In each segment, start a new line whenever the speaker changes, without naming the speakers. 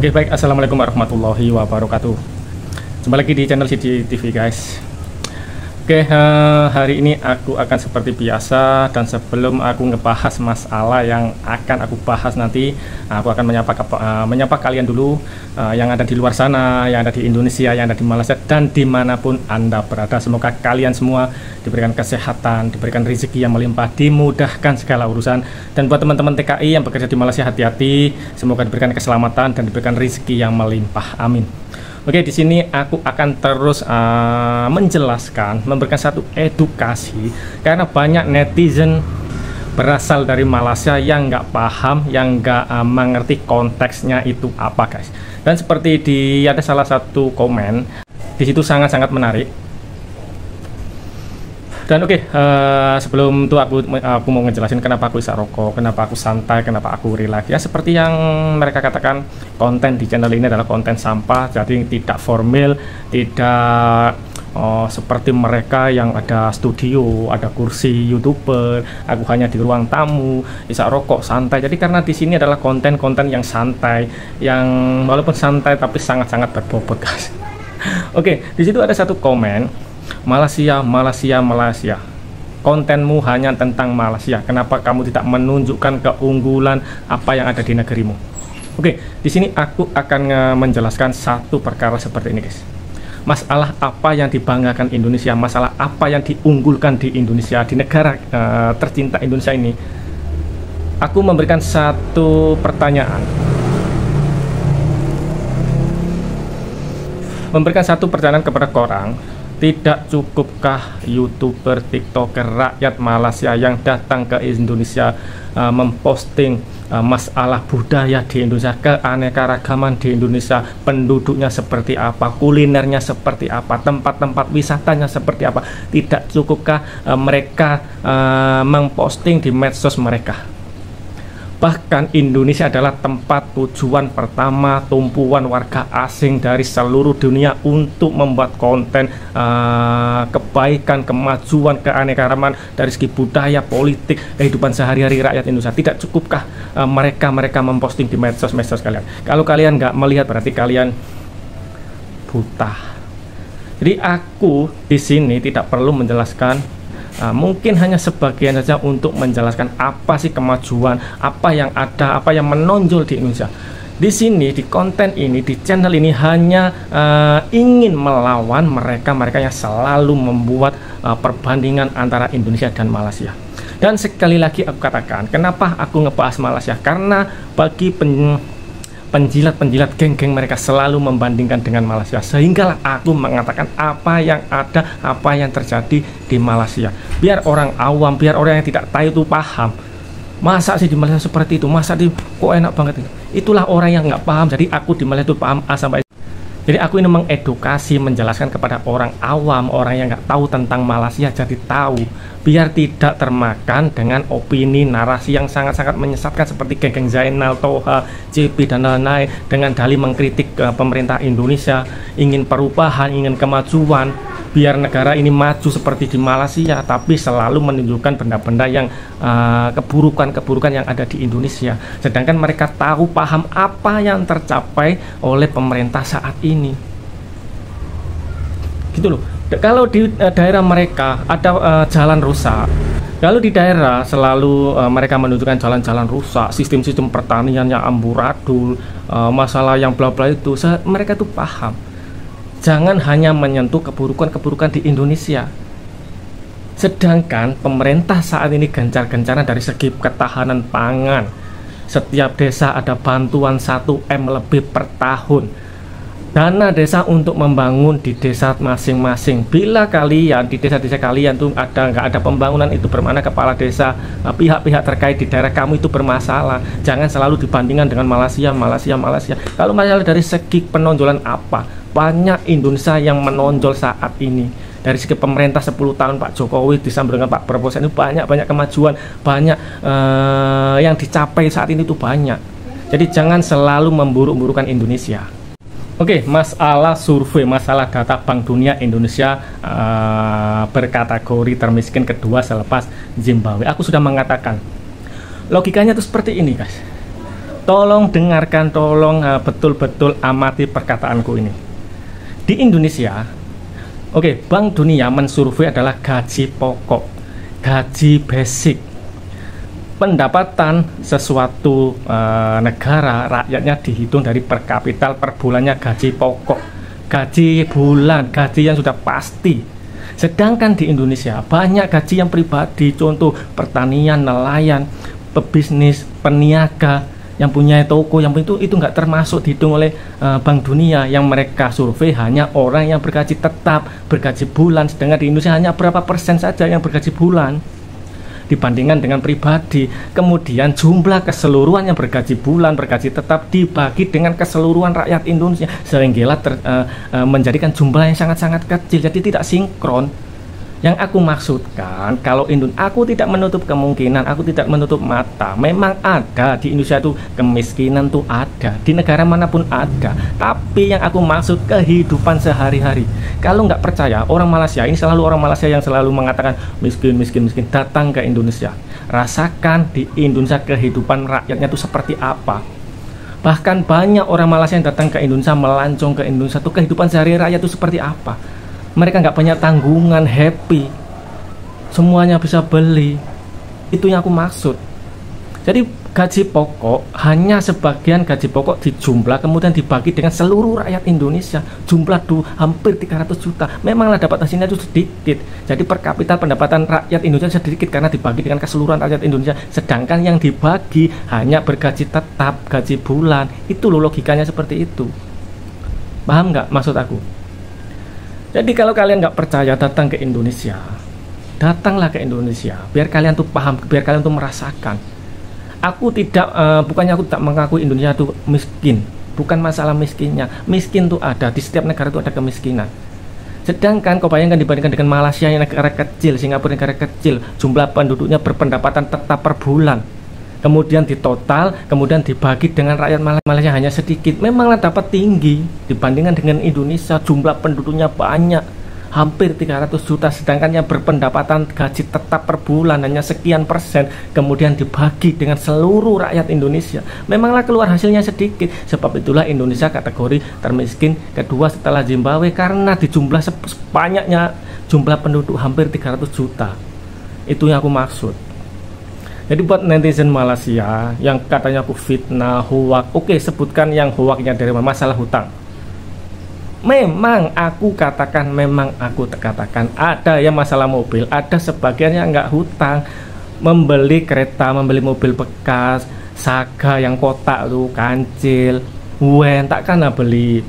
Oke, baik. Assalamualaikum warahmatullahi wabarakatuh. Jumpa lagi di channel CD TV, guys. Oke, hari ini aku akan seperti biasa, dan sebelum aku ngebahas masalah yang akan aku bahas nanti, aku akan menyapa kalian dulu, yang ada di luar sana, yang ada di Indonesia, yang ada di Malaysia, dan dimanapun Anda berada. Semoga kalian semua diberikan kesehatan, diberikan rezeki yang melimpah, dimudahkan segala urusan. Dan buat teman-teman TKI yang bekerja di Malaysia, hati-hati, semoga diberikan keselamatan dan diberikan rezeki yang melimpah. Amin. Oke, di sini aku akan terus menjelaskan, memberikan satu edukasi, karena banyak netizen berasal dari Malaysia yang nggak paham, yang nggak mengerti konteksnya itu apa, guys. Dan seperti ada salah satu komen di situ sangat-sangat menarik. Dan oke, sebelum itu aku mau ngejelasin kenapa aku bisa rokok, kenapa aku santai, kenapa aku relax. Ya seperti yang mereka katakan, konten di channel ini adalah konten sampah, jadi tidak formal, tidak seperti mereka yang ada studio, ada kursi YouTuber. Aku hanya di ruang tamu, bisa rokok, santai. Jadi karena di sini adalah konten-konten yang santai, yang walaupun santai tapi sangat-sangat berbobot, guys. Oke, di situ ada satu komen. Malaysia, kontenmu hanya tentang Malaysia. Kenapa kamu tidak menunjukkan keunggulan apa yang ada di negerimu? Oke, di sini aku akan menjelaskan satu perkara seperti ini, guys. Masalah apa yang dibanggakan Indonesia, masalah apa yang diunggulkan di Indonesia, di negara tercinta Indonesia ini. Aku memberikan satu pertanyaan. Kepada korang. Tidak cukupkah YouTuber, TikToker, rakyat Malaysia yang datang ke Indonesia memposting masalah budaya di Indonesia, keanekaragaman di Indonesia, penduduknya seperti apa, kulinernya seperti apa, tempat-tempat wisatanya seperti apa? Tidak cukupkah mereka memposting di medsos mereka? Bahkan Indonesia adalah tempat tujuan pertama tumpuan warga asing dari seluruh dunia untuk membuat konten kebaikan, kemajuan, keanekaragaman dari segi budaya, politik, kehidupan sehari-hari rakyat Indonesia. Tidak cukupkah mereka memposting di medsos kalian? Kalau kalian nggak melihat, berarti kalian buta. Jadi aku di sini tidak perlu menjelaskan. Mungkin hanya sebagian saja untuk menjelaskan apa sih kemajuan, apa yang ada, apa yang menonjol di Indonesia. Di sini, di konten ini, di channel ini hanya ingin melawan mereka yang selalu membuat perbandingan antara Indonesia dan Malaysia. Dan sekali lagi aku katakan, kenapa aku ngebahas Malaysia? Karena bagi penjilat-penjilat geng-geng mereka selalu membandingkan dengan Malaysia, sehinggalah aku mengatakan apa yang ada, apa yang terjadi di Malaysia, biar orang awam, biar orang yang tidak tahu itu paham. Masa sih di Malaysia seperti itu, masa kok enak banget itu. Itulah orang yang nggak paham. Jadi aku di Malaysia itu paham A sampai Z. Jadi aku ini mengedukasi, menjelaskan kepada orang awam, orang yang nggak tahu tentang Malaysia, jadi tahu, biar tidak termakan dengan opini narasi yang sangat-sangat menyesatkan seperti geng-geng Zainal, Toha, JP, dan lain-lain, dengan dalih mengkritik pemerintah Indonesia, ingin perubahan, ingin kemajuan, biar negara ini maju seperti di Malaysia, tapi selalu menunjukkan benda-benda yang keburukan-keburukan yang ada di Indonesia. Sedangkan mereka tahu, paham apa yang tercapai oleh pemerintah saat ini. Gitu loh. Kalau di daerah mereka ada jalan rusak, kalau di daerah selalu mereka menunjukkan jalan-jalan rusak, sistem-sistem pertanian yang amburadul, masalah yang bla-bla itu, mereka tuh paham. Jangan hanya menyentuh keburukan-keburukan di Indonesia. Sedangkan pemerintah saat ini gencar-gencaran dari segi ketahanan pangan. Setiap desa ada bantuan 1M lebih per tahun. Dana desa untuk membangun di desa masing-masing. Bila kalian di desa-desa kalian tuh nggak ada pembangunan, itu bermakna kepala desa, pihak-pihak terkait di daerah kamu itu bermasalah. Jangan selalu dibandingkan dengan Malaysia. Kalau masalah dari segi penonjolan apa? Banyak Indonesia yang menonjol saat ini. Dari segi pemerintah 10 tahun Pak Jokowi disambung dengan Pak Prabowo ini banyak kemajuan, banyak yang dicapai saat ini itu banyak. Jadi jangan selalu memburuk-burukan Indonesia. Oke, masalah survei, masalah data Bank Dunia, Indonesia berkategori termiskin kedua selepas Zimbabwe. Aku sudah mengatakan, logikanya itu seperti ini, guys. Tolong dengarkan, tolong betul-betul amati perkataanku ini. Di Indonesia, oke, Bank Dunia mensurvei adalah gaji pokok, gaji basic. Pendapatan sesuatu negara, rakyatnya dihitung dari per kapita per bulannya, gaji pokok, gaji bulan, gaji yang sudah pasti. Sedangkan di Indonesia banyak gaji yang pribadi, contoh pertanian, nelayan, pebisnis, peniaga, yang punya toko, yang itu nggak termasuk dihitung oleh Bank Dunia. Yang mereka survei hanya orang yang bergaji tetap, bergaji bulan. Sedangkan di Indonesia hanya berapa persen saja yang bergaji bulan dibandingkan dengan pribadi. Kemudian jumlah keseluruhan yang bergaji bulan, bergaji tetap dibagi dengan keseluruhan rakyat Indonesia, sehingga menjadikan jumlah yang sangat-sangat kecil, jadi tidak sinkron. Yang aku maksudkan, kalau aku tidak menutup kemungkinan, aku tidak menutup mata. Memang ada di Indonesia itu kemiskinan tuh ada, di negara manapun ada. Tapi yang aku maksud kehidupan sehari-hari. Kalau nggak percaya, orang Malaysia ini selalu orang Malaysia yang selalu mengatakan miskin, miskin, miskin. Datang ke Indonesia, rasakan di Indonesia kehidupan rakyatnya itu seperti apa. Bahkan banyak orang Malaysia yang datang ke Indonesia, melancong ke Indonesia, tuh kehidupan sehari-hari rakyat itu seperti apa. Mereka nggak banyak tanggungan, happy, semuanya bisa beli. Itu yang aku maksud. Jadi gaji pokok hanya sebagian gaji pokok dijumlah kemudian dibagi dengan seluruh rakyat Indonesia. Jumlah hampir 300 juta. Memanglah dapat hasilnya itu sedikit. Jadi per kapita pendapatan rakyat Indonesia sedikit karena dibagi dengan keseluruhan rakyat Indonesia. Sedangkan yang dibagi hanya bergaji tetap, gaji bulan. Itu loh logikanya seperti itu. Paham nggak maksud aku? Jadi kalau kalian nggak percaya, datang ke Indonesia, datanglah ke Indonesia, biar kalian tuh paham, biar kalian tuh merasakan. Aku tidak, bukannya aku tak mengakui Indonesia itu miskin, bukan masalah miskinnya. Miskin tuh ada, di setiap negara itu ada kemiskinan. Sedangkan kau bayangkan dibandingkan dengan Malaysia yang negara kecil, Singapura negara kecil, jumlah penduduknya berpendapatan tetap per bulan. Kemudian ditotal, kemudian dibagi dengan rakyat Malaysia hanya sedikit. Memanglah dapat tinggi dibandingkan dengan Indonesia, jumlah penduduknya banyak, hampir 300 juta. Sedangkan yang berpendapatan gaji tetap per bulan hanya sekian persen, kemudian dibagi dengan seluruh rakyat Indonesia. Memanglah keluar hasilnya sedikit. Sebab itulah Indonesia kategori termiskin kedua setelah Zimbabwe, karena di jumlah banyaknya jumlah penduduk hampir 300 juta. Itu yang aku maksud. Jadi buat netizen Malaysia yang katanya aku fitnah, hoak, oke, sebutkan yang hoaknya dari masalah hutang. Memang aku katakan ada yang masalah mobil, ada sebagian yang nggak hutang, membeli kereta, membeli mobil bekas, Saga yang kotak tuh, kancil, takkan beli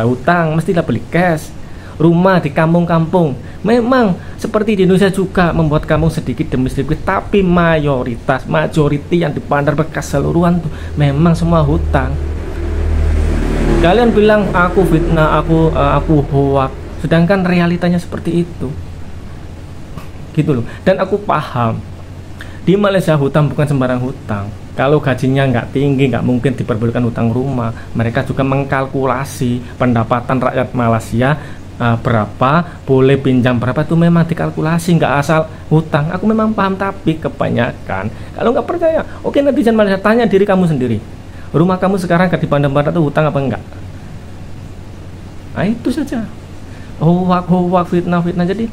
hutang, mestilah beli cash. Rumah di kampung-kampung memang seperti di Indonesia juga membuat kampung sedikit demi sedikit, tapi majority yang dipandang berkeseluruhan tuh memang semua hutang. Kalian bilang aku fitnah, aku hoak, sedangkan realitanya seperti itu, gitu loh. Dan aku paham di Malaysia hutang bukan sembarang hutang. Kalau gajinya nggak tinggi, nggak mungkin diperbolehkan hutang rumah. Mereka juga mengkalkulasi pendapatan rakyat Malaysia, berapa boleh pinjam berapa, itu memang dikalkulasi, nggak asal hutang. Aku memang paham, tapi kebanyakan kalau nggak percaya, oke, netizen Malaysia, tanya diri kamu sendiri, rumah kamu sekarang di Bandar-Bandar itu hutang apa enggak? Nah itu saja, hoak, fitnah. Jadi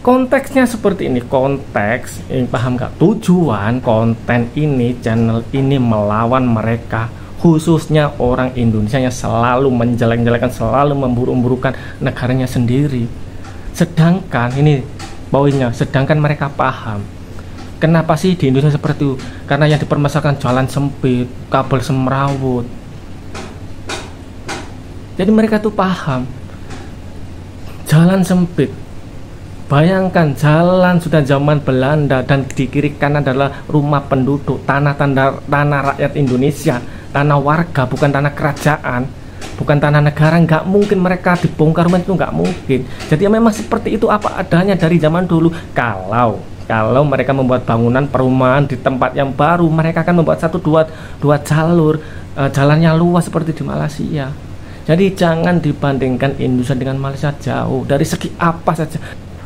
konteksnya seperti ini, konteks yang paham nggak? Tujuan konten ini, channel ini melawan mereka, khususnya orang Indonesia yang selalu menjelek-jelekan, selalu memburuk-burukan negaranya sendiri. Sedangkan ini poinnya, sedangkan mereka paham. Kenapa sih di Indonesia seperti itu? Karena yang dipermasalahkan jalan sempit, kabel semrawut. Jadi mereka tuh paham, jalan sempit. Bayangkan jalan sudah zaman Belanda dan di kiri kanan adalah rumah penduduk, tanah rakyat Indonesia, tanah warga, bukan tanah kerajaan, bukan tanah negara. Nggak mungkin mereka dibongkar rumah itu, nggak mungkin. Jadi ya memang seperti itu apa adanya dari zaman dulu. Kalau mereka membuat bangunan perumahan di tempat yang baru, mereka akan membuat dua jalur, jalannya luas seperti di Malaysia. Jadi jangan dibandingkan Indonesia dengan Malaysia, jauh dari segi apa saja.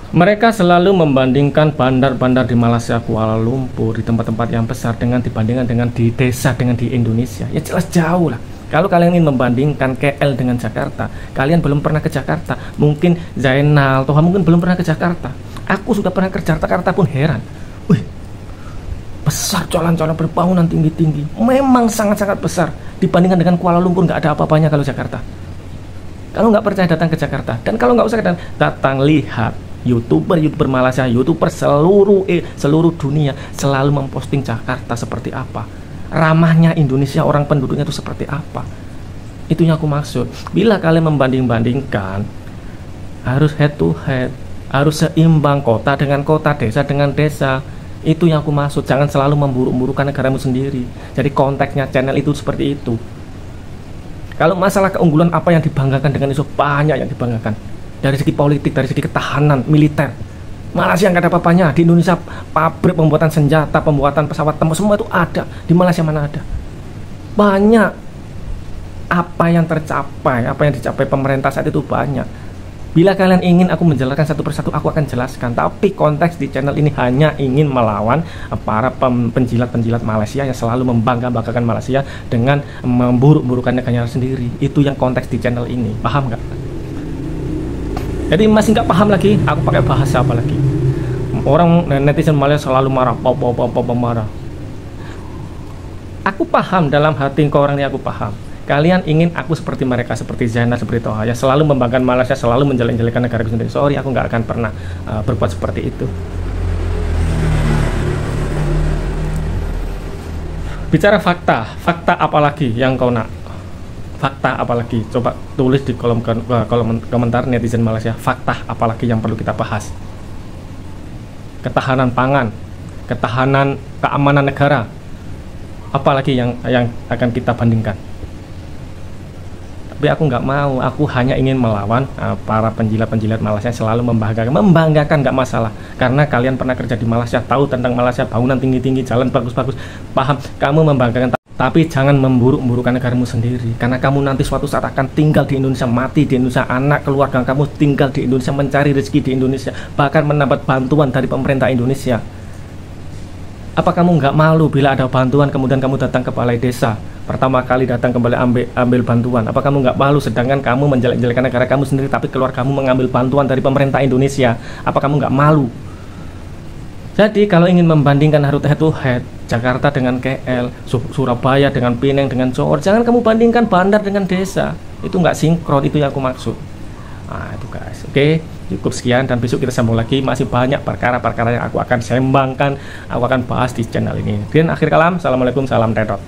Mereka selalu membandingkan bandar-bandar di Malaysia, Kuala Lumpur, di tempat-tempat yang besar dibandingkan dengan di desa, dengan di Indonesia. Ya jelas jauh lah. Kalau kalian ingin membandingkan KL dengan Jakarta, kalian belum pernah ke Jakarta. Mungkin Zainal, Toha mungkin belum pernah ke Jakarta. Aku sudah pernah ke Jakarta pun heran. Wih, besar jalan-jalan berbangunan tinggi-tinggi. Memang sangat-sangat besar. Dibandingkan dengan Kuala Lumpur nggak ada apa-apanya kalau Jakarta. Kalau nggak percaya datang ke Jakarta. Dan kalau nggak usah datang lihat YouTuber Malaysia, YouTuber seluruh dunia selalu memposting Jakarta seperti apa. Ramahnya Indonesia, orang penduduknya itu seperti apa. Itu yang aku maksud. Bila kalian membanding-bandingkan, harus head to head, harus seimbang kota dengan kota, desa dengan desa. Itu yang aku maksud. Jangan selalu memburuk-burukkan negaramu sendiri. Jadi konteksnya channel itu seperti itu. Kalau masalah keunggulan apa yang dibanggakan dengan itu, banyak yang dibanggakan. Dari segi politik, dari segi ketahanan, militer. Malaysia nggak ada apa-apanya. Di Indonesia pabrik pembuatan senjata, pembuatan pesawat tempur, semua itu ada. Di Malaysia mana ada? Banyak. Apa yang tercapai, apa yang dicapai pemerintah saat itu banyak. Bila kalian ingin aku menjelaskan satu persatu, aku akan jelaskan. Tapi konteks di channel ini hanya ingin melawan para penjilat-penjilat Malaysia yang selalu membangga-banggakan Malaysia dengan memburuk-burukan negaranya sendiri. Itu yang konteks di channel ini. Paham nggak? Jadi masih nggak paham lagi, aku pakai bahasa apa lagi? Orang netizen Malaysia selalu marah, marah. Aku paham dalam hati orang ini, aku paham. Kalian ingin aku seperti mereka, seperti Zainal, seperti Toha, ya selalu membanggakan Malaysia, selalu menjelek-jelekan negara sendiri. Sorry, aku nggak akan pernah berbuat seperti itu. Bicara fakta apa lagi yang kau nak? Fakta apalagi? Coba tulis di kolom komentar netizen Malaysia. Fakta apalagi yang perlu kita bahas? Ketahanan pangan, ketahanan keamanan negara. Apalagi yang akan kita bandingkan? Tapi aku nggak mau. Aku hanya ingin melawan para penjilat-penjilat Malaysia yang selalu membanggakan nggak masalah. Karena kalian pernah kerja di Malaysia, tahu tentang Malaysia, bangunan tinggi-tinggi, jalan bagus-bagus. Paham? Kamu membanggakan. Tapi jangan memburuk-burukkan negaramu sendiri. Karena kamu nanti suatu saat akan tinggal di Indonesia, mati di Indonesia, anak keluarga kamu tinggal di Indonesia, mencari rezeki di Indonesia, bahkan mendapat bantuan dari pemerintah Indonesia. Apa kamu nggak malu bila ada bantuan kemudian kamu datang ke balai desa, pertama kali datang kembali ambil bantuan? Apa kamu nggak malu sedangkan kamu menjelek-jelekan negara kamu sendiri tapi keluar kamu mengambil bantuan dari pemerintah Indonesia? Apa kamu nggak malu? Jadi kalau ingin membandingkan harus head to head, Jakarta dengan KL, Surabaya dengan Penang dengan Johor, jangan kamu bandingkan bandar dengan desa. Itu nggak sinkron, itu yang aku maksud. Nah itu guys, oke, cukup sekian dan besok kita sambung lagi. Masih banyak perkara-perkara yang aku akan sembangkan, aku akan bahas di channel ini. Dan akhir kalam, assalamualaikum, salam tetot.